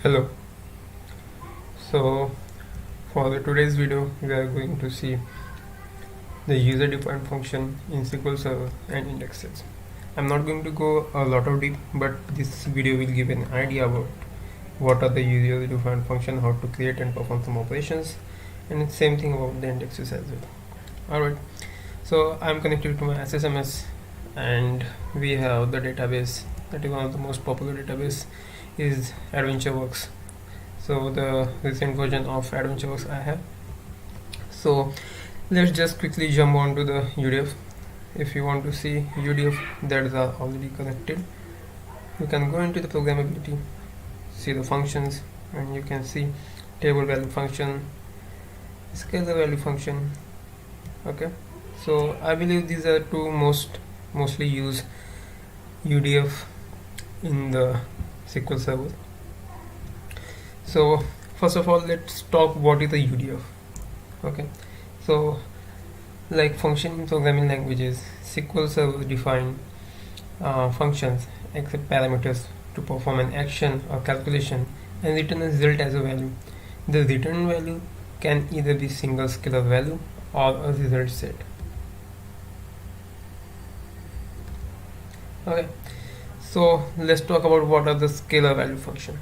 Hello. So for today's video we are going to see the user defined function in SQL Server and indexes. I'm not going to go a lot of deep, but this video will give an idea about what are the user defined function, how to create and perform some operations, and same thing about the indexes as well. Alright, so I'm connected to my SSMS and we have the database that is one of the most popular database is AdventureWorks. So the recent version of AdventureWorks I have. So let's just quickly jump on to the UDF. If you want to see UDF that is already connected, you can go into the programmability, see the functions, and you can see table value function, scalar value function. Okay, so I believe these are two mostly used UDF in the SQL Server. So first of all, let's talk what is the UDF. Okay, so like function in programming languages, SQL Server define functions accept parameters to perform an action or calculation and return a result as a value. The return value can either be single scalar value or a result set. Okay, so let's talk about what are the scalar value function.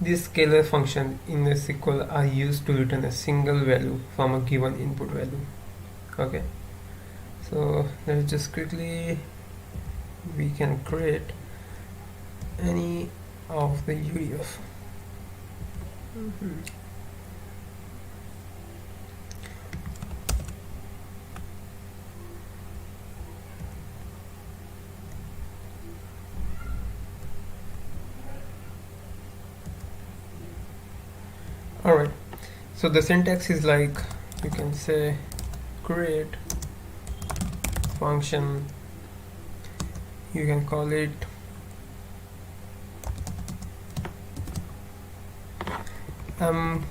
These scalar functions in the SQL are used to return a single value from a given input value. Okay, so let's just quickly, we can create any of the UDF. Alright, so the syntax is like, you can say create function, you can call it I'm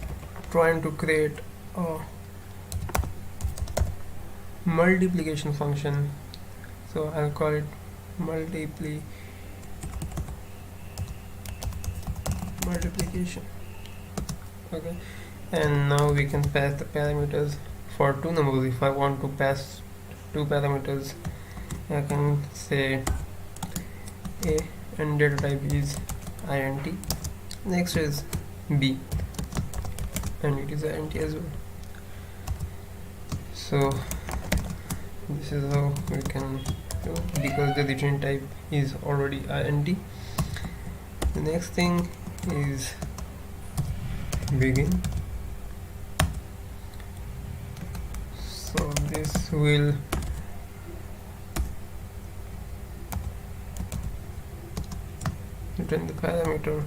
trying to create a multiplication function, so I'll call it multiplication. Okay, and now we can pass the parameters for two numbers. If I want to pass two parameters, I can say a and data type is int, next is b and it is int as well. So this is how we can do, because the return type is already int. The next thing is begin, so this will return the parameter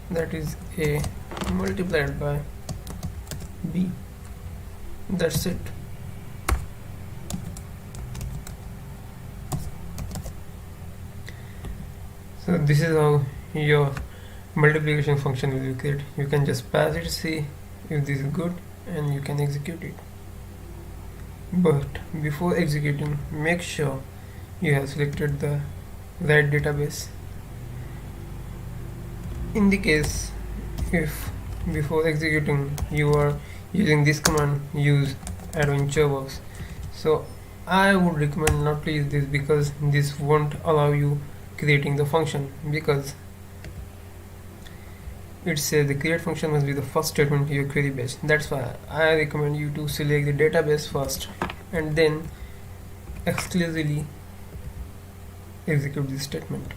that is a multiplied by b. That's it. So this is how your multiplication function will be created. You can just pass it, see if this is good, and you can execute it. But before executing, make sure you have selected the right database. In the case if before executing you are using this command, use AdventureWorks, so I would recommend not to use this, because this won't allow you creating the function, because it says the create function must be the first statement to your query base. That's why I recommend you to select the database first and then exclusively execute this statement.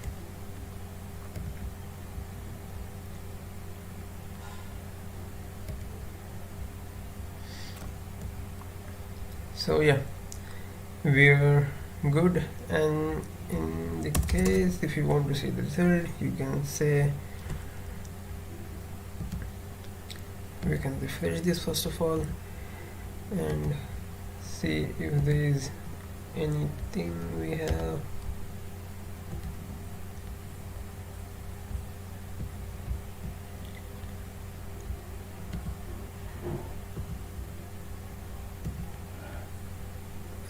So yeah, we're good, and in the case if you want to see the result, you can say, we can refresh this first of all and see if there is anything we have.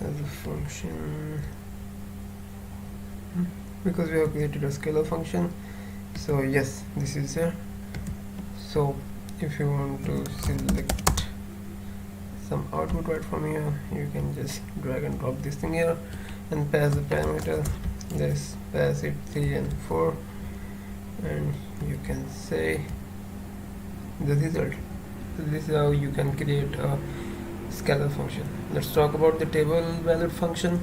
As a function, because we have created a scalar function, so yes, this is there. So if you want to select some output right from here, you can just drag and drop this thing here and pass the parameter. Let's pass it 3 and 4, and you can say the result. So this is how you can create a scalar function. Let's talk about the table value function.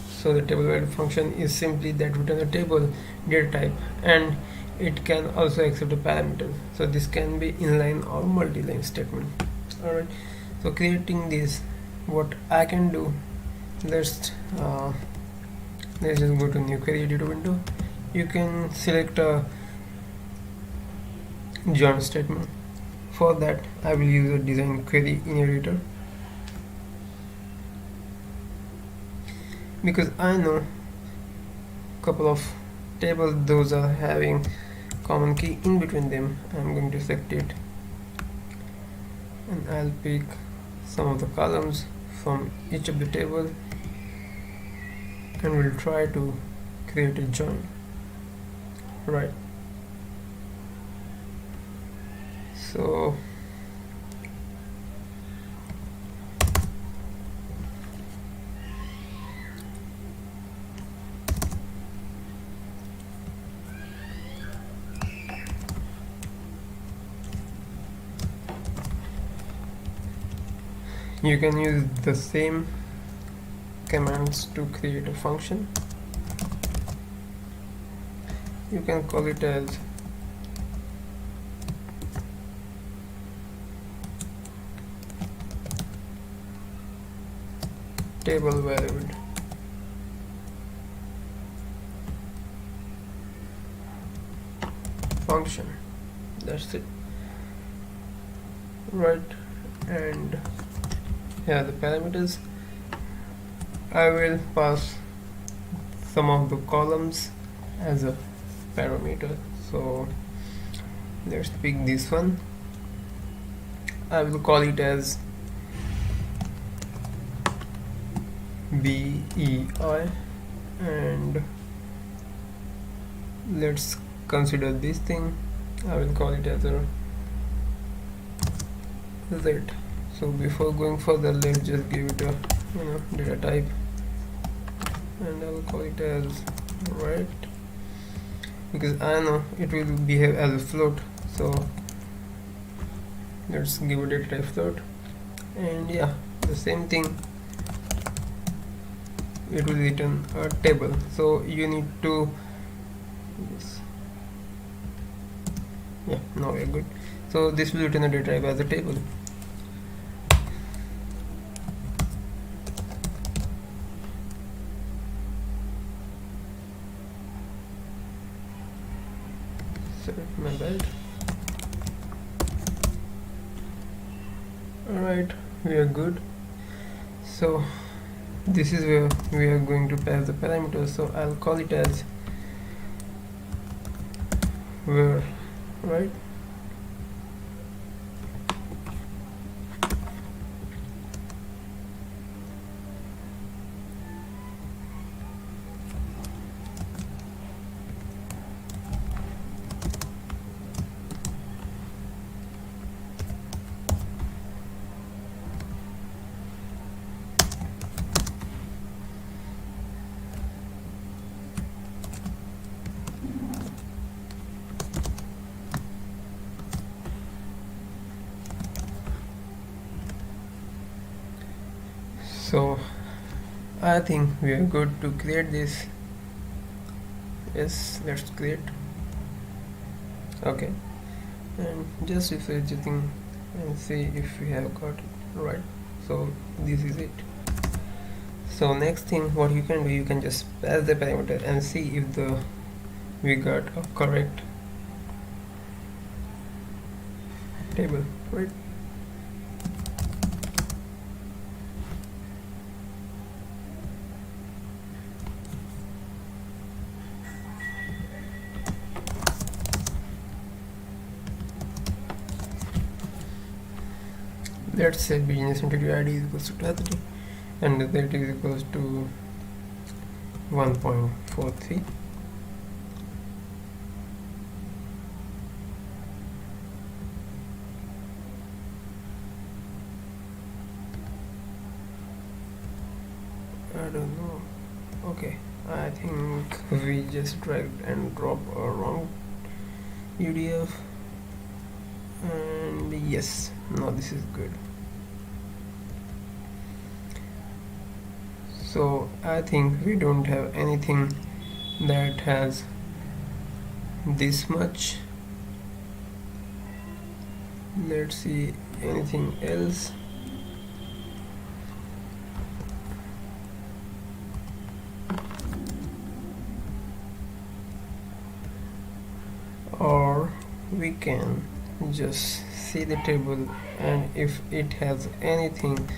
So the table value function is simply that return a table data type, and it can also accept a parameter. So this can be inline or multi-line statement. Alright, so creating this, what I can do, let's just go to new query editor window. You can select a join statement. For that I will use a design query inheritor, because I know couple of tables, those are having common key in between them. I'm going to select it and I'll pick some of the columns from each of the table and we'll try to create a join. Right, so you can use the same commands to create a function. You can call it as table valued function. That's it. Right, and here the parameters. I will pass some of the columns as a parameter. So let's pick this one. I will call it as BEI, and let's consider this thing. I will call it as a Z. So before going further, let's just give it a data type, and I will call it as right, because I know it will behave as a float. So let's give it a data type float, and yeah, the same thing, it will return a table. So you need to now we are good. So this will return a data type as a table. My bad. Alright, we are good. So this is where we are going to pass the parameters. So I'll call it as where, right? So I think we are good to create this. Yes, let's create. Okay, and just refresh the thing and see if we have got it right. So this is it. So next thing, what you can do, you can just pass the parameter and see if we got a correct table, right? Let's say business entity ID is equals to 30 and that is equals to 1.43. don't know. Okay, I think we just dragged and dropped a wrong UDF, and yes, now this is good. So I think we don't have anything that has this much. Let's see anything else. Or we can just see the table, and if it has anything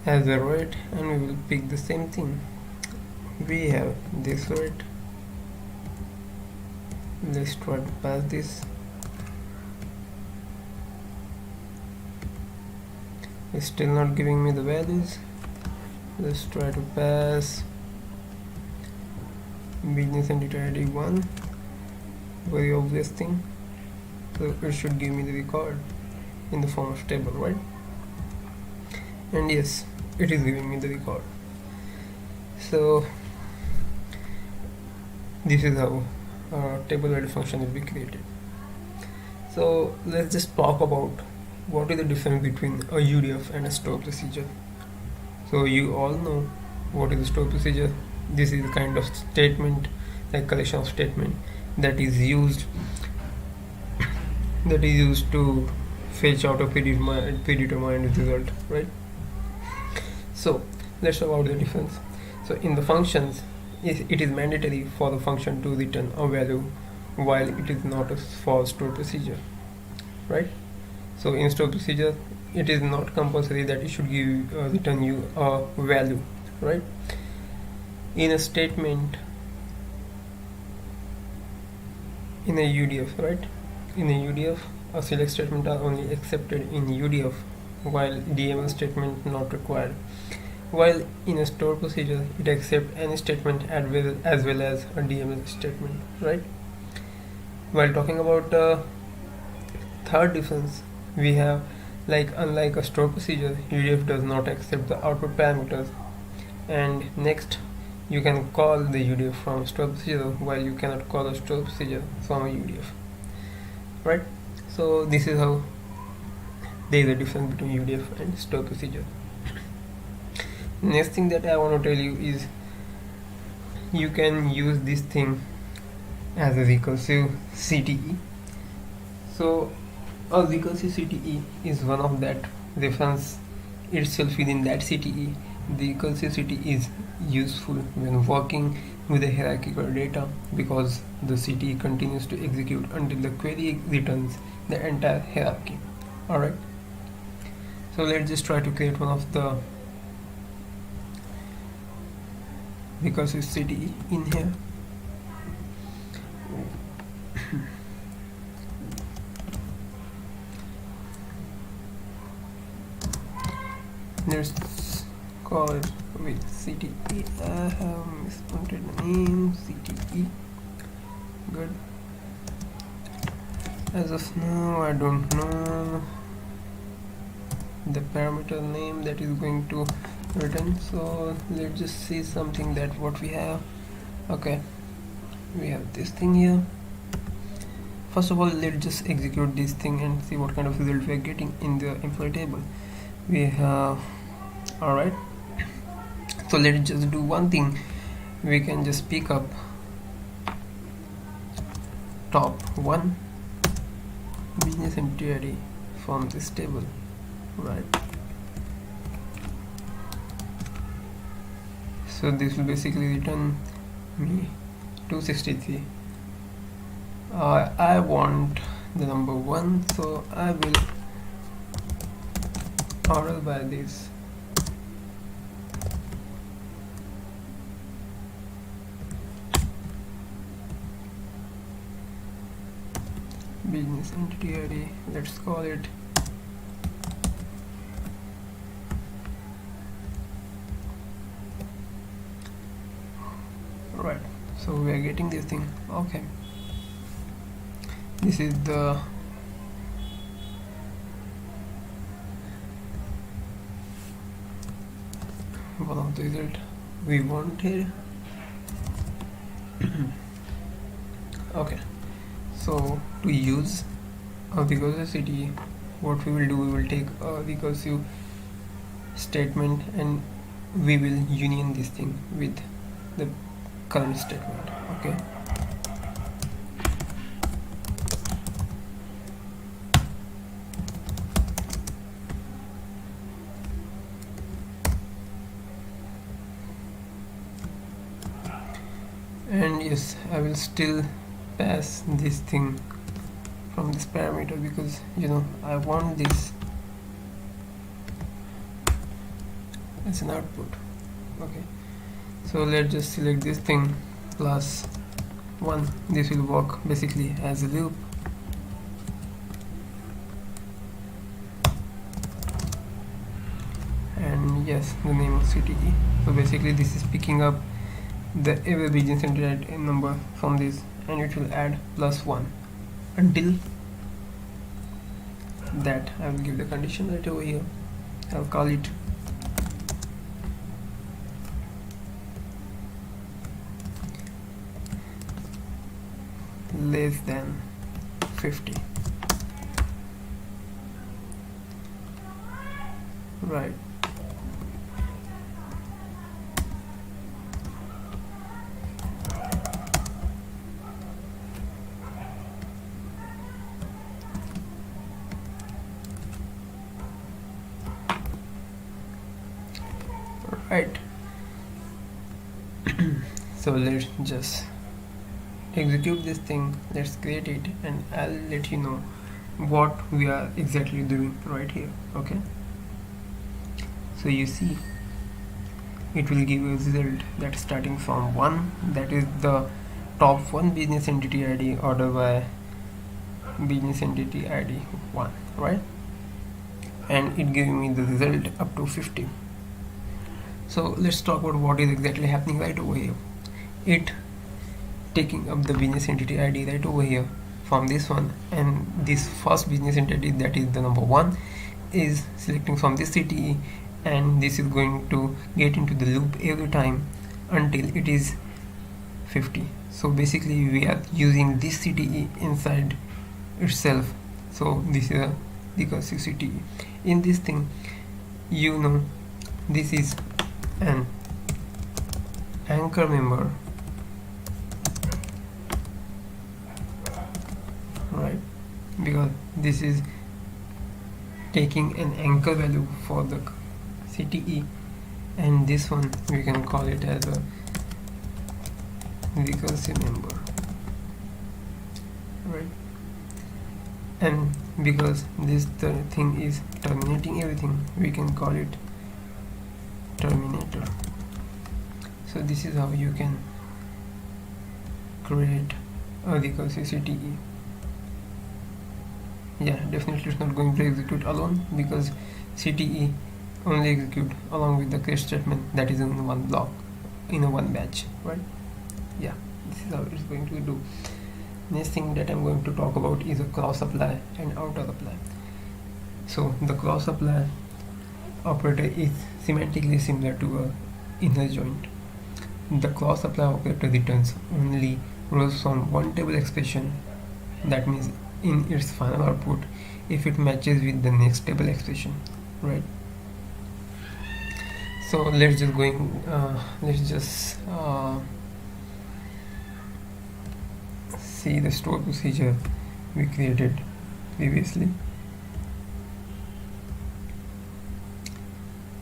as a rate, and we will pick the same thing. We have this rate. Let's try to pass this. It's still not giving me the values. Let's try to pass business entity ID 1. Very obvious thing. So it should give me the record in the form of table, right? And yes, it is giving me the record. So this is how table value function will be created. So let's just talk about what is the difference between a UDF and a store procedure. So you all know what is the store procedure. This is the kind of statement, like collection of statement that is used to fetch out a predetermined result, right? So let's talk about the difference. So in the functions, it is mandatory for the function to return a value, while it is not for store procedure, right? So in store procedure, it is not compulsory that it should return you a value, right? In a statement, in a UDF, right? In a UDF, a select statement are only accepted in UDF, while DML statement not required. While in a store procedure, it accepts any statement as well as a DML statement, right? While talking about the third difference, we have, like, unlike a store procedure, UDF does not accept the output parameters. And next, you can call the UDF from a store procedure, while you cannot call a store procedure from a UDF, right? So this is how there is a difference between UDF and store procedure. Next thing that I want to tell you is you can use this thing as a recursive CTE. So a recursive CTE is one of that reference itself within that CTE. The recursive CTE is useful when working with a hierarchical data, because the CTE continues to execute until the query returns the entire hierarchy. Alright, so let's just try to create one of the recursive CTE in here. Let's call it with CTE. I have misprinted the name, CTE. Good. As of now, I don't know the parameter name that is going to return, so let's just see something that what we have. Okay, we have this thing here. First of all, let's just execute this thing and see what kind of result we are getting in the employee table. We have, alright, so let's just do one thing. We can just pick up top 1 business entity from this table, right? So this will basically return me 263. I want the number 1, so I will order by this. Business entity ID, let's call it right. So we are getting this thing. Okay, this is the one of the result we wanted. Okay, so to use a recursive city, what we will do, we will take a recursive statement and we will union this thing with the current statement. Okay, and yes, I will still pass this thing from this parameter because I want this as an output. Okay, so let's just select this thing plus 1. This will work basically as a loop. And yes, the name of CTE. So basically this is picking up the every business entity number from this and it will add +1 until that. I will give the condition right over here. I'll call it less than 50. Right. Right. So let's just execute this thing. Let's create it and I'll let you know what we are exactly doing right here. Okay, so you see it will give you a result that's starting from 1, that is the top 1 business entity ID ordered by business entity ID 1, right? And it gave me the result up to 50. So let's talk about what is exactly happening right over here. It taking up the business entity ID right over here from this one, and this first business entity, that is the number 1, is selecting from this CTE, and this is going to get into the loop every time until it is 50. So basically we are using this CTE inside itself. So this is a recursive CTE. In this thing, this is an anchor member, right? Because this is taking an anchor value for the CTE, and this one we can call it as a recursive member, right? And because this thing is terminating everything, we can call it terminator. So this is how you can create a recursive CTE. Yeah, definitely it's not going to execute alone because CTE only execute along with the create statement that is in one block, in a one batch, right? Yeah, this is how it's going to do. Next thing that I'm going to talk about is a cross apply and outer apply. So the cross apply operator is semantically similar to a inner joint. The cross apply operator returns only rows from one table expression, that means in its final output, if it matches with the next table expression, right? So let's just see the store procedure we created previously.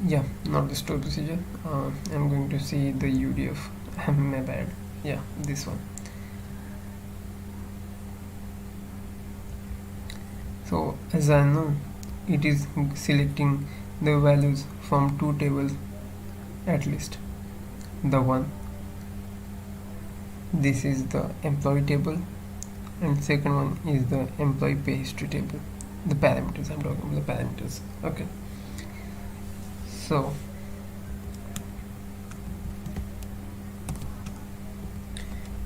Yeah, not the store procedure. I'm going to see the UDF. My bad. Yeah, this one. So as I know, it is selecting the values from two tables at least. The one, this is the employee table, and second one is the employee pay history table. The parameters, I'm talking about the parameters. Okay, so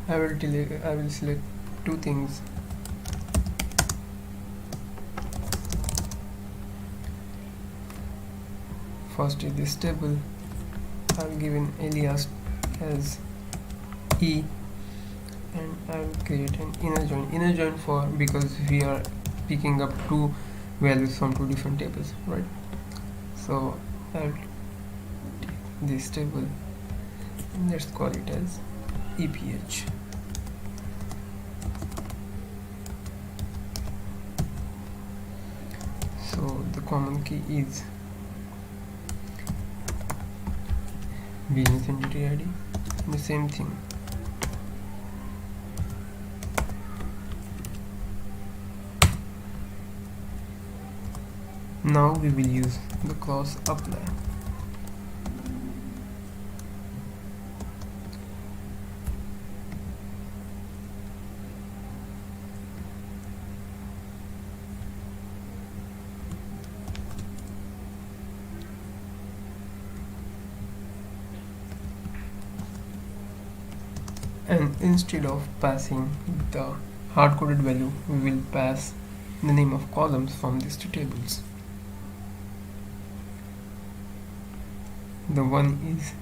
I will select two things. First is this table, I'll give an alias as E, and I'll create an inner join for, because we are picking up two values from two different tables, right? So I'll take this table and let's call it as EPH. So the common key is business entity ID, and the same thing. Now we will use the clause apply. And instead of passing the hard-coded value, we will pass the name of columns from these two tables. The one is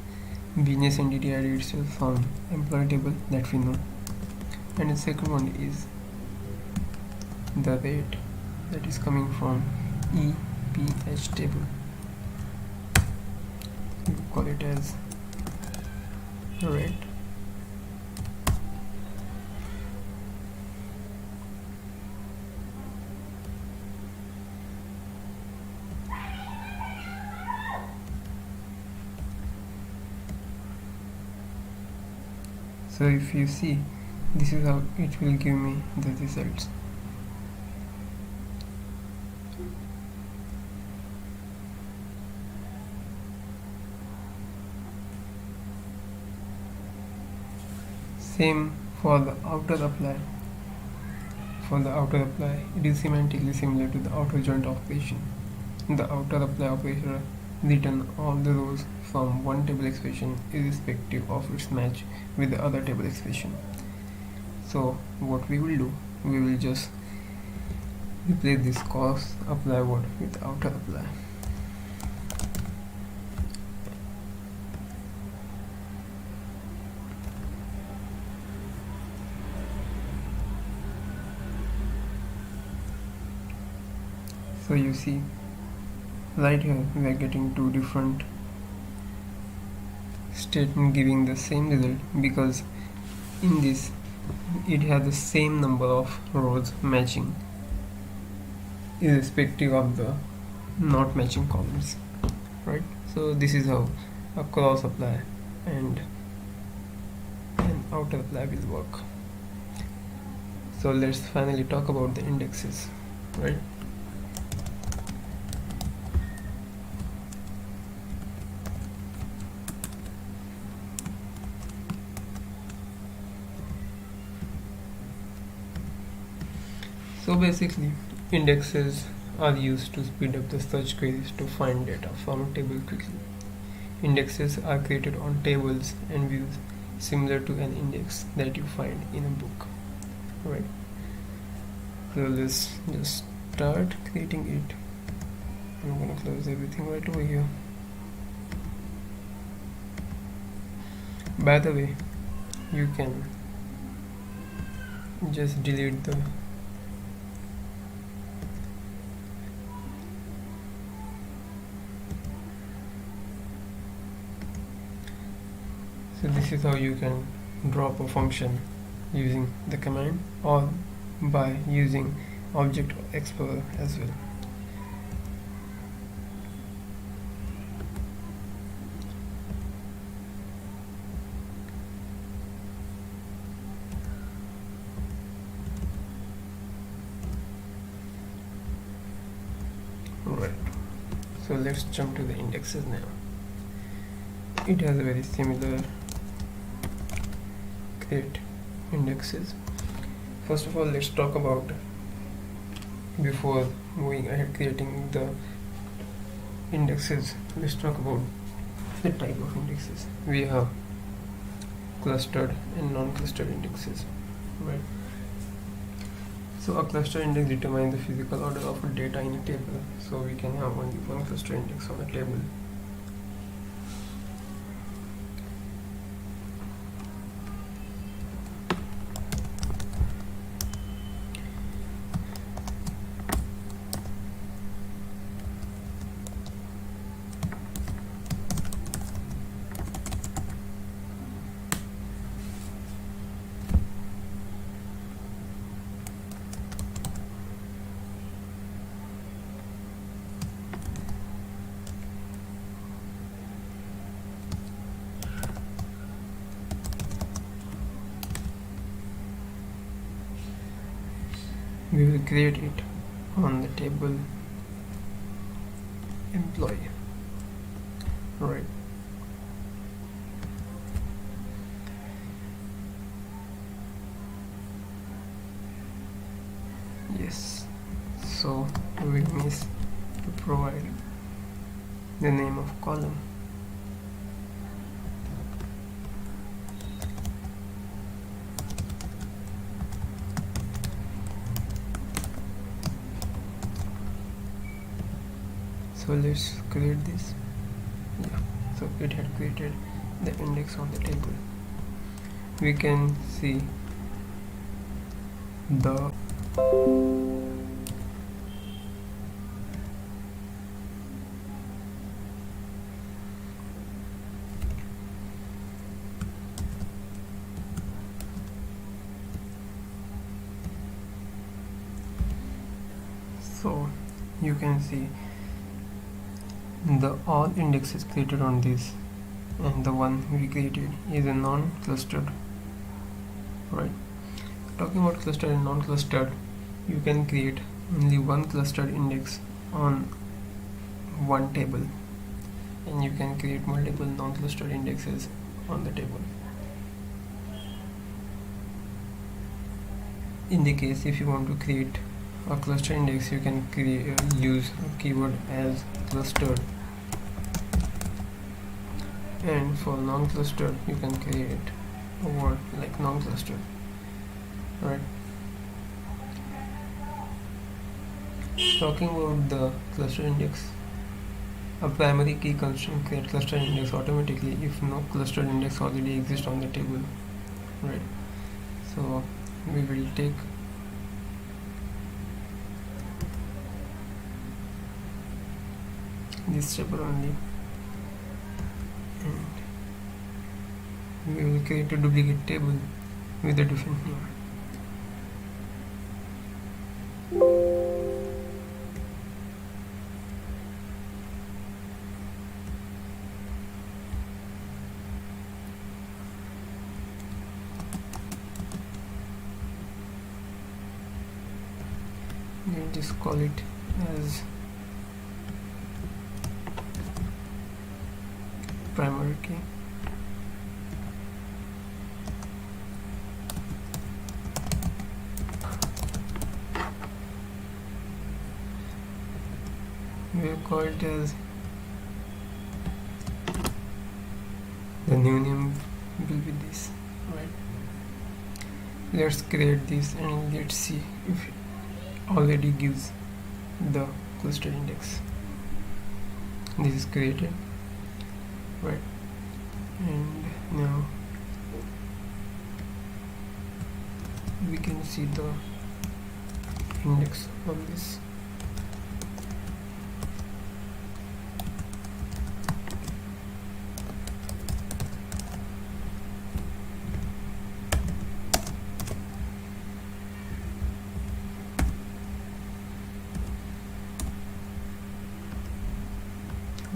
business entity ID itself from employee table that we know, and the second one is the rate that is coming from EPH table. We call it as rate. So if you see, this is how it will give me the results. Same for the outer apply. For the outer apply, it is semantically similar to the outer joint operation. The outer apply operator return all the rows from one table expression irrespective of its match with the other table expression. So what we will do, we will just replace this cross apply word with outer apply. So you see, right here we are getting two different statements giving the same result, because in this it has the same number of rows matching irrespective of the not matching columns, right? So this is how a cross apply and an outer apply will work. So let's finally talk about the indexes, right? So basically, indexes are used to speed up the search queries to find data from a table quickly. Indexes are created on tables and views similar to an index that you find in a book, right? So let's just start creating it. I'm gonna close everything right over here. By the way, you can just delete the So this is how you can drop a function using the command or by using Object Explorer as well. Right. So let's jump to the indexes now. It has a very similar create indexes. First of all, let's talk about, before moving ahead creating the indexes, let's talk about the type of indexes. We have clustered and non-clustered indexes, right? So a cluster index determines the physical order of data in a table. So we can have only one cluster index on a table. we will create it on the table employee, right? Yes, so we miss to provide the name of column. So let's create this. Yeah, so it had created the index on the table. We can see the so you can see the all indexes created on this, and the one we created is a non-clustered, right? Talking about clustered and non-clustered, you can create only one clustered index on one table, and you can create multiple non-clustered indexes on the table. In the case if you want to create a cluster index, you can use a keyword as clustered, and for non-clustered you can create a word like non-clustered, right? Talking about the cluster index, a primary key constraint create cluster index automatically if no cluster index already exists on the table, right? So we will take this table only, and we will create a duplicate table with a different name. We'll just call it as primary key. We'll call it as the new name will be this, right? Let's create this and let's see if it already gives the cluster index. This is created, right? And now we can see the index on this.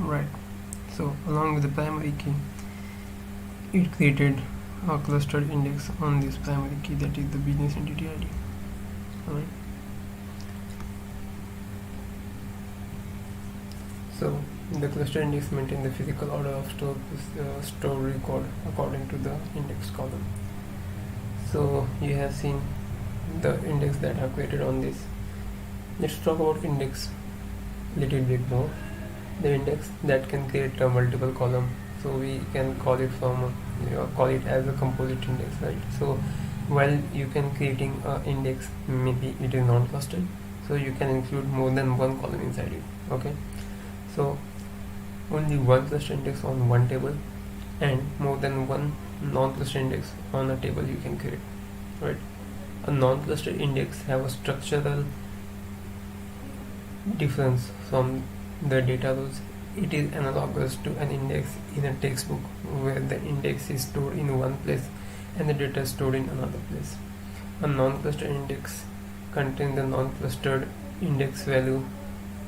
Right, so along with the primary key, it created a clustered index on this primary key, that is the business entity ID. Alright, so the cluster index maintains the physical order of store record according to the index column. So you have seen the index that I have created on this. Let's talk about index little bit more. The index that can create a multiple column, so we can call it as a composite index, right? So while you can creating an index, maybe it is non-clustered, so you can include more than one column inside it. Okay, so only one cluster index on one table and more than one non-cluster index on a table you can create, right? A non-cluster index have a structural difference from the data rows. It is analogous to an index in a textbook where the index is stored in one place and the data is stored in another place. A non-clustered index contains the non-clustered index value,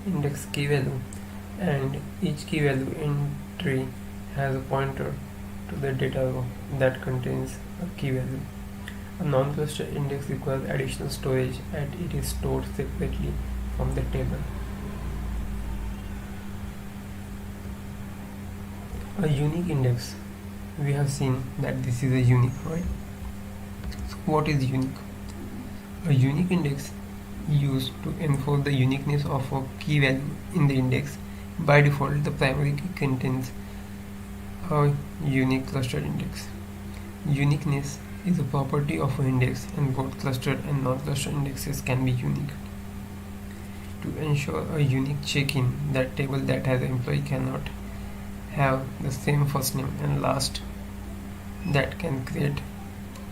index key value, and each key value entry has a pointer to the data row that contains a key value. A non-cluster index requires additional storage and it is stored separately from the table. A unique index. We have seen that this is a unique, right? So what is unique? A unique index used to enforce the uniqueness of a key value in the index. By default, the primary key contains a unique clustered index. Uniqueness is a property of an index, and both clustered and non-clustered indexes can be unique. To ensure a unique check-in, that table that has an employee cannot have the same first name and last, that can create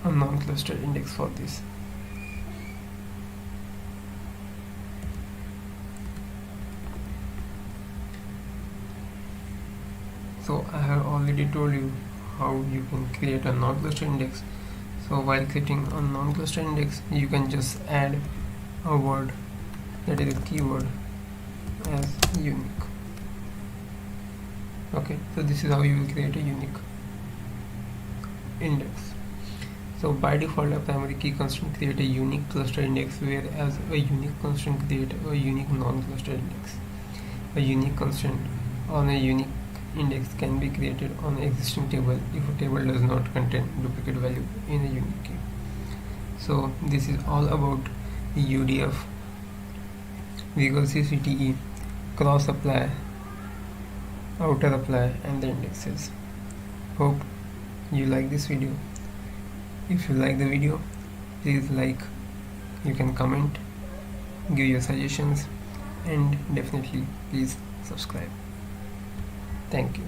a non-clustered index for this. So I have already told you how you can create a non-clustered index. So while creating a non-clustered index, you can just add a word, that is a keyword, as unique. Okay, so this is how you will create a unique index. So by default, a primary key constraint create a unique cluster index, whereas a unique constraint create a unique non-clustered index. A unique constraint on a unique index can be created on an existing table if a table does not contain duplicate value in a unique key. So this is all about the UDF, recursive CTE, cross apply, outer apply, and the indexes. Hope you like this video. If you like the video, please like, you can comment, give your suggestions, and definitely please subscribe. Thank you.